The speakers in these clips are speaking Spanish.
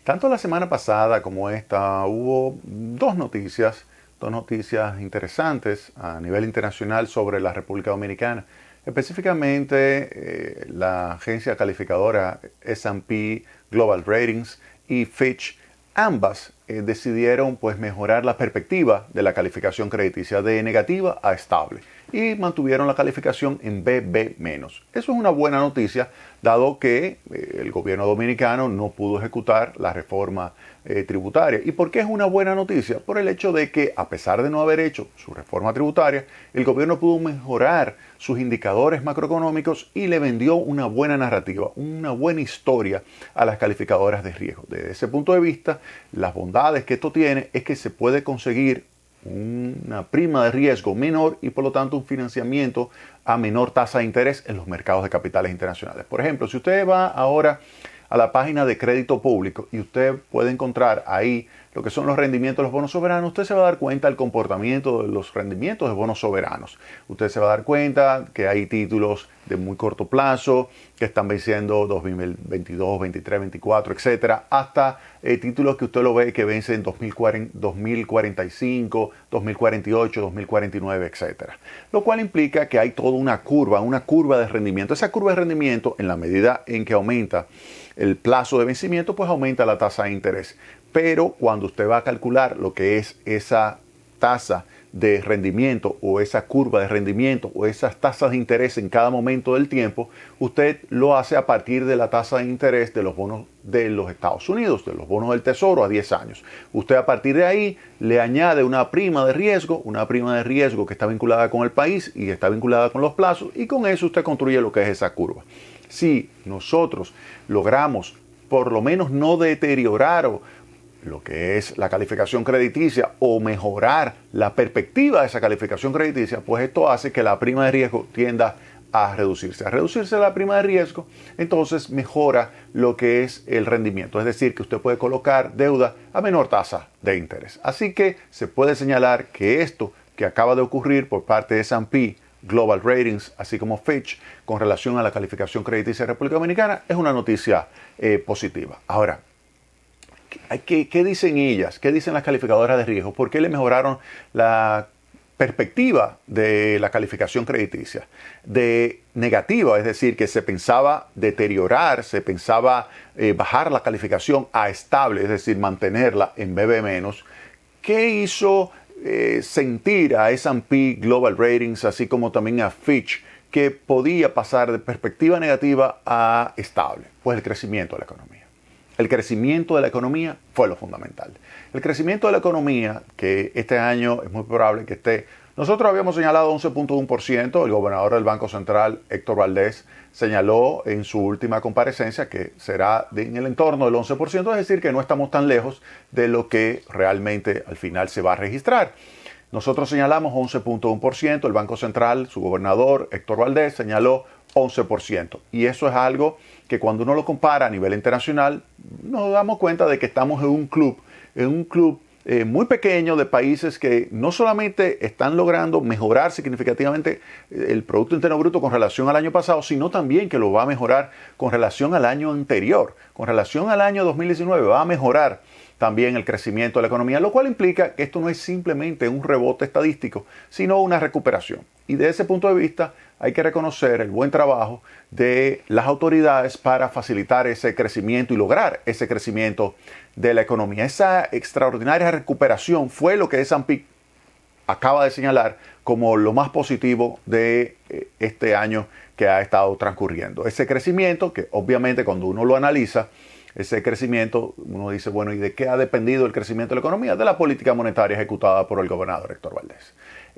Tanto la semana pasada como esta hubo dos noticias interesantes a nivel internacional sobre la República Dominicana. Específicamente, la agencia calificadora S&P Global Ratings y Fitch, ambas decidieron pues mejorar la perspectiva de la calificación crediticia de negativa a estable y mantuvieron la calificación en BB-. Eso es una buena noticia, dado que el gobierno dominicano no pudo ejecutar la reforma tributaria. ¿Y por qué es una buena noticia? Por el hecho de que, a pesar de no haber hecho su reforma tributaria, el gobierno pudo mejorar sus indicadores macroeconómicos y le vendió una buena narrativa, una buena historia a las calificadoras de riesgo. Desde ese punto de vista, las bondades que esto tiene es que se puede conseguir una prima de riesgo menor y por lo tanto un financiamiento a menor tasa de interés en los mercados de capitales internacionales. Por ejemplo, si usted va ahora a la página de crédito público y usted puede encontrar ahí lo que son los rendimientos de los bonos soberanos, usted se va a dar cuenta del comportamiento de los rendimientos de bonos soberanos. Usted se va a dar cuenta que hay títulos de muy corto plazo que están venciendo 2022, 23, 24, etcétera, hasta títulos que usted lo ve que vencen 2045, 2048, 2049, etcétera. Lo cual implica que hay toda una curva de rendimiento. Esa curva de rendimiento, en la medida en que aumenta el plazo de vencimiento, pues aumenta la tasa de interés. Pero cuando usted va a calcular lo que es esa tasa de rendimiento o esa curva de rendimiento o esas tasas de interés en cada momento del tiempo, usted lo hace a partir de la tasa de interés de los bonos de los Estados Unidos, de los bonos del Tesoro a 10 años. Usted a partir de ahí le añade una prima de riesgo que está vinculada con el país y está vinculada con los plazos, y con eso usted construye lo que es esa curva. Si nosotros logramos por lo menos no deteriorar lo que es la calificación crediticia o mejorar la perspectiva de esa calificación crediticia, pues esto hace que la prima de riesgo tienda a reducirse. A reducirse la prima de riesgo, entonces mejora lo que es el rendimiento. Es decir, que usted puede colocar deuda a menor tasa de interés. Así que se puede señalar que esto que acaba de ocurrir por parte de S&P Global Ratings, así como Fitch, con relación a la calificación crediticia de República Dominicana, es una noticia positiva. Ahora, ¿qué dicen ellas? ¿Qué dicen las calificadoras de riesgo? ¿Por qué le mejoraron la perspectiva de la calificación crediticia? De negativa, es decir, que se pensaba deteriorar, se pensaba bajar la calificación a estable, es decir, mantenerla en BB-. ¿Qué hizo sentir a S&P Global Ratings, así como también a Fitch, que podía pasar de perspectiva negativa a estable? Pues el crecimiento de la economía. El crecimiento de la economía fue lo fundamental. El crecimiento de la economía, que este año es muy probable que esté, nosotros habíamos señalado 11.1%, el gobernador del Banco Central, Héctor Valdés, señaló en su última comparecencia que será en el entorno del 11%, es decir, que no estamos tan lejos de lo que realmente al final se va a registrar. Nosotros señalamos 11.1%, el Banco Central, su gobernador, Héctor Valdés, señaló 11%. Y eso es algo que cuando uno lo compara a nivel internacional, nos damos cuenta de que estamos en un club muy pequeño de países que no solamente están logrando mejorar significativamente el Producto Interno Bruto con relación al año pasado, sino también que lo va a mejorar con relación al año anterior. Con relación al año 2019 va a mejorar también el crecimiento de la economía, lo cual implica que esto no es simplemente un rebote estadístico, sino una recuperación. Y de ese punto de vista hay que reconocer el buen trabajo de las autoridades para facilitar ese crecimiento y lograr ese crecimiento de la economía. Esa extraordinaria recuperación fue lo que S&P acaba de señalar como lo más positivo de este año que ha estado transcurriendo. Ese crecimiento que obviamente cuando uno lo analiza, ese crecimiento, uno dice, bueno, ¿y de qué ha dependido el crecimiento de la economía? De la política monetaria ejecutada por el gobernador Héctor Valdés.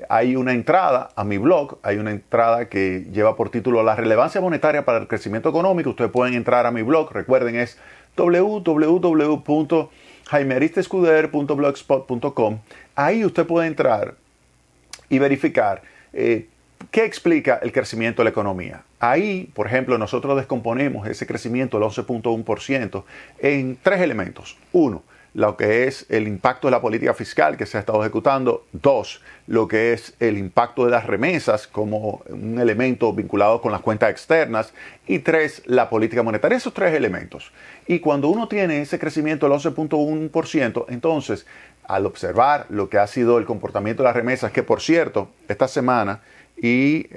Hay una entrada a mi blog, hay una entrada que lleva por título La relevancia monetaria para el crecimiento económico. Ustedes pueden entrar a mi blog, recuerden, es www.jaimearistescuder.blogspot.com. Ahí usted puede entrar y verificar ¿qué explica el crecimiento de la economía? Ahí, por ejemplo, nosotros descomponemos ese crecimiento del 11.1% en tres elementos. Uno, lo que es el impacto de la política fiscal que se ha estado ejecutando. 2, lo que es el impacto de las remesas como un elemento vinculado con las cuentas externas. Y 3, la política monetaria. Esos 3 elementos. Y cuando uno tiene ese crecimiento del 11.1%, entonces, al observar lo que ha sido el comportamiento de las remesas, que por cierto, esta semana, y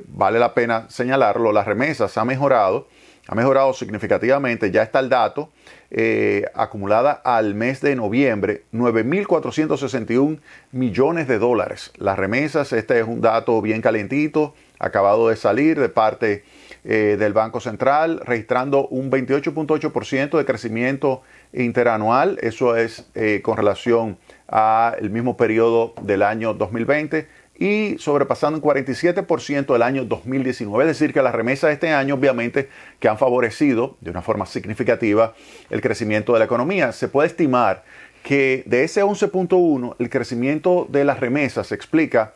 vale la pena señalarlo, las remesas ha mejorado significativamente. Ya está el dato acumulada al mes de noviembre, 9.461 millones de dólares. Las remesas, este es un dato bien calentito, acabado de salir de parte del Banco Central, registrando un 28.8% de crecimiento interanual. Eso es con relación al mismo periodo del año 2020. Y sobrepasando un 47% del año 2019. Es decir, que las remesas de este año, obviamente, que han favorecido de una forma significativa el crecimiento de la economía. Se puede estimar que de ese 11.1, el crecimiento de las remesas se explica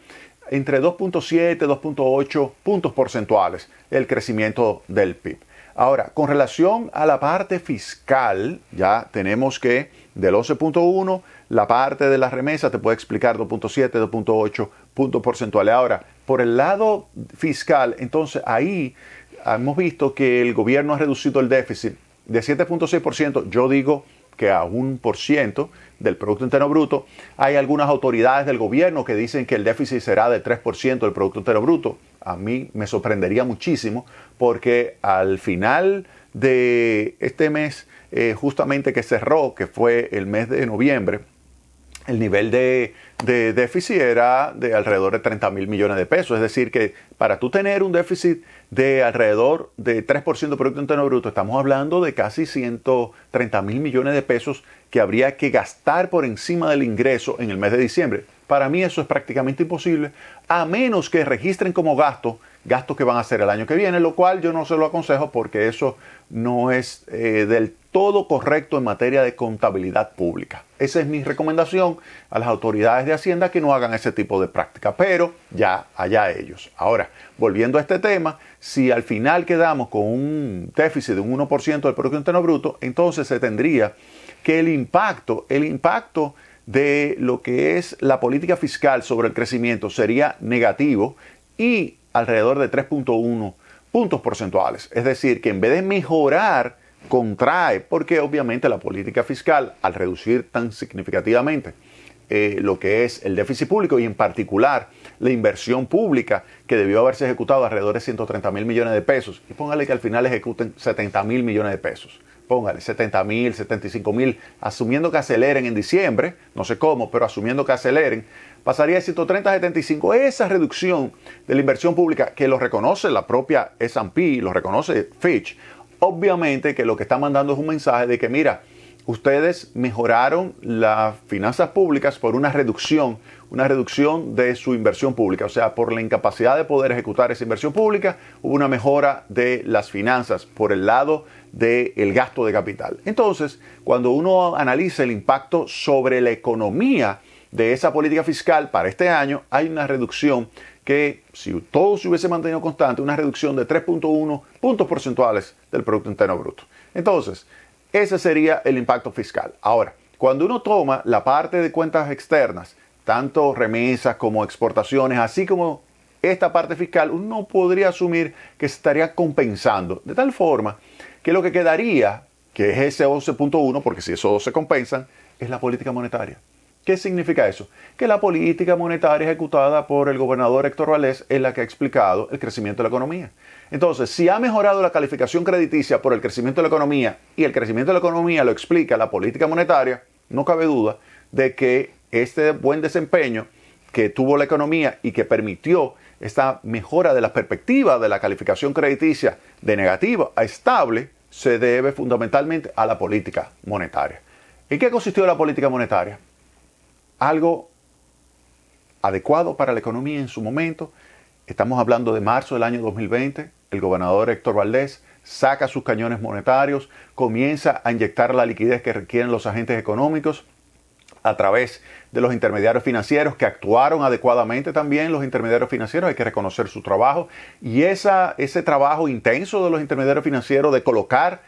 entre 2.7 y 2.8 puntos porcentuales el crecimiento del PIB. Ahora, con relación a la parte fiscal, ya tenemos que del 11.1, la parte de las remesas te puede explicar 2.7, 2.8 puntos porcentuales. Ahora, por el lado fiscal, entonces ahí hemos visto que el gobierno ha reducido el déficit de 7.6%, yo digo que a 1% del Producto Interno Bruto. Hay algunas autoridades del gobierno que dicen que el déficit será de 3% del Producto Interno Bruto. A mí me sorprendería muchísimo porque al final de este mes, justamente que cerró, que fue el mes de noviembre, el nivel de déficit era de alrededor de 30.000 millones de pesos. Es decir, que para tú tener un déficit de alrededor de 3% del Producto Interno Bruto, estamos hablando de casi 130.000 millones de pesos que habría que gastar por encima del ingreso en el mes de diciembre. Para mí eso es prácticamente imposible, a menos que registren como gastos que van a hacer el año que viene, lo cual yo no se lo aconsejo porque eso no es del todo correcto en materia de contabilidad pública. Esa es mi recomendación a las autoridades de Hacienda, que no hagan ese tipo de práctica, pero ya allá ellos. Ahora, volviendo a este tema, si al final quedamos con un déficit de un 1% del Producto Interno Bruto, entonces se tendría que el impacto de lo que es la política fiscal sobre el crecimiento sería negativo y alrededor de 3.1 puntos porcentuales. Es decir, que en vez de mejorar, contrae, porque obviamente la política fiscal, al reducir tan significativamente lo que es el déficit público y en particular la inversión pública que debió haberse ejecutado alrededor de 130.000 millones de pesos, y póngale que al final ejecuten 70.000 millones de pesos. Póngale 70.000, 75.000, asumiendo que aceleren en diciembre, no sé cómo, pero asumiendo que aceleren, pasaría de 130 a 75. Esa reducción de la inversión pública, que lo reconoce la propia S&P, lo reconoce Fitch, obviamente que lo que está mandando es un mensaje de que, mira, ustedes mejoraron las finanzas públicas por una reducción de su inversión pública. O sea, por la incapacidad de poder ejecutar esa inversión pública, hubo una mejora de las finanzas por el lado del gasto de capital. Entonces, cuando uno analiza el impacto sobre la economía de esa política fiscal para este año, hay una reducción que, si todo se hubiese mantenido constante, una reducción de 3.1 puntos porcentuales del Producto Interno Bruto. Entonces, ese sería el impacto fiscal. Ahora, cuando uno toma la parte de cuentas externas, tanto remesas como exportaciones, así como esta parte fiscal, uno podría asumir que se estaría compensando, de tal forma que lo que quedaría, que es ese 11.1, porque si esos dos se compensan, es la política monetaria. ¿Qué significa eso? Que la política monetaria ejecutada por el gobernador Héctor Valdés es la que ha explicado el crecimiento de la economía. Entonces, si ha mejorado la calificación crediticia por el crecimiento de la economía y el crecimiento de la economía lo explica la política monetaria, no cabe duda de que este buen desempeño que tuvo la economía y que permitió esta mejora de la perspectiva de la calificación crediticia de negativa a estable se debe fundamentalmente a la política monetaria. ¿En qué consistió la política monetaria? Algo adecuado para la economía en su momento. Estamos hablando de marzo del año 2020. El gobernador Héctor Valdés saca sus cañones monetarios, comienza a inyectar la liquidez que requieren los agentes económicos a través de los intermediarios financieros, que actuaron adecuadamente también. Los intermediarios financieros, hay que reconocer su trabajo, y ese trabajo intenso de los intermediarios financieros de colocar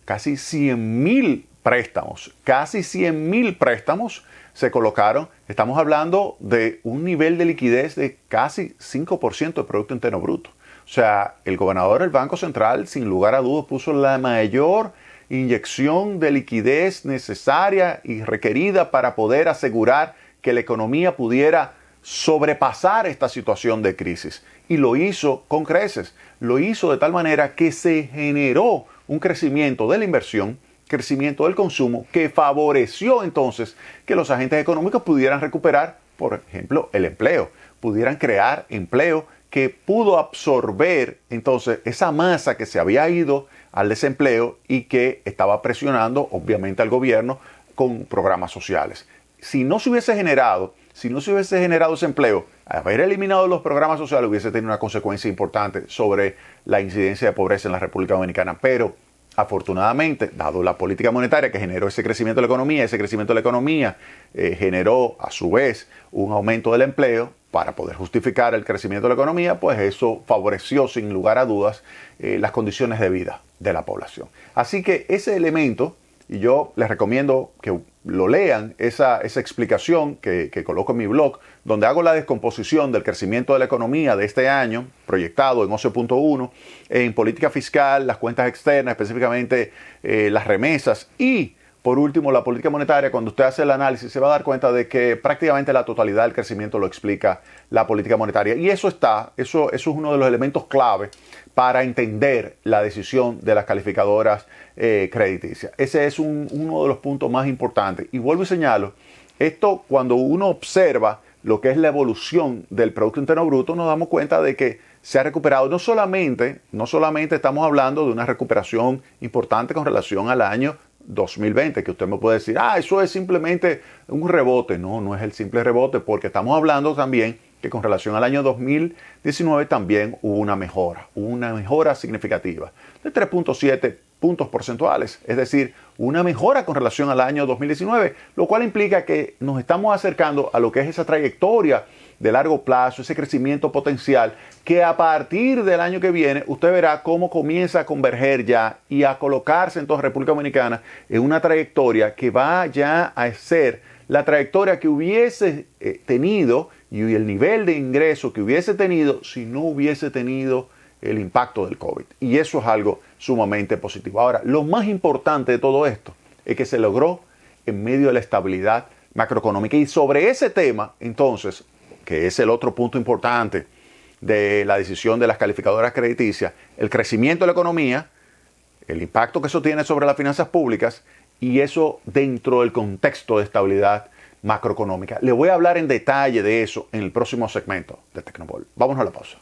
casi 100.000 préstamos. Casi 100.000 préstamos se colocaron. Estamos hablando de un nivel de liquidez de casi 5% del Producto Interno Bruto. O sea, el gobernador del Banco Central, sin lugar a dudas, puso la mayor inyección de liquidez necesaria y requerida para poder asegurar que la economía pudiera sobrepasar esta situación de crisis. Y lo hizo con creces. Lo hizo de tal manera que se generó un crecimiento de la inversión, crecimiento del consumo, que favoreció entonces que los agentes económicos pudieran recuperar, por ejemplo, el empleo, pudieran crear empleo que pudo absorber entonces esa masa que se había ido al desempleo y que estaba presionando obviamente al gobierno con programas sociales. Si no se hubiese generado ese empleo, haber eliminado los programas sociales hubiese tenido una consecuencia importante sobre la incidencia de pobreza en la República Dominicana. Pero afortunadamente, dado la política monetaria que generó ese crecimiento de la economía, generó a su vez un aumento del empleo para poder justificar el crecimiento de la economía, pues eso favoreció sin lugar a dudas las condiciones de vida de la población. Así que ese elemento, y yo les recomiendo que lo lean, esa explicación que coloco en mi blog, donde hago la descomposición del crecimiento de la economía de este año, proyectado en 11.1, en política fiscal, las cuentas externas, específicamente las remesas, y por último la política monetaria. Cuando usted hace el análisis se va a dar cuenta de que prácticamente la totalidad del crecimiento lo explica la política monetaria. Y eso es uno de los elementos clave para entender la decisión de las calificadoras crediticias. Ese es uno de los puntos más importantes. Y vuelvo y señalo, esto cuando uno observa lo que es la evolución del Producto Interno Bruto, nos damos cuenta de que se ha recuperado. No solamente estamos hablando de una recuperación importante con relación al año 2020, que usted me puede decir, eso es simplemente un rebote. No, no es el simple rebote, porque estamos hablando también que con relación al año 2019 también hubo una mejora significativa de 3.7 puntos porcentuales, es decir, una mejora con relación al año 2019, lo cual implica que nos estamos acercando a lo que es esa trayectoria de largo plazo, ese crecimiento potencial, que a partir del año que viene usted verá cómo comienza a converger ya y a colocarse entonces República Dominicana en una trayectoria que va ya a ser la trayectoria que hubiese tenido y el nivel de ingreso que hubiese tenido si no hubiese tenido el impacto del COVID. Y eso es algo sumamente positivo. Ahora, lo más importante de todo esto es que se logró en medio de la estabilidad macroeconómica. Y sobre ese tema, entonces, que es el otro punto importante de la decisión de las calificadoras crediticias, el crecimiento de la economía, el impacto que eso tiene sobre las finanzas públicas y eso dentro del contexto de estabilidad macroeconómica. Le voy a hablar en detalle de eso en el próximo segmento de Tecnopol. Vamos a la pausa.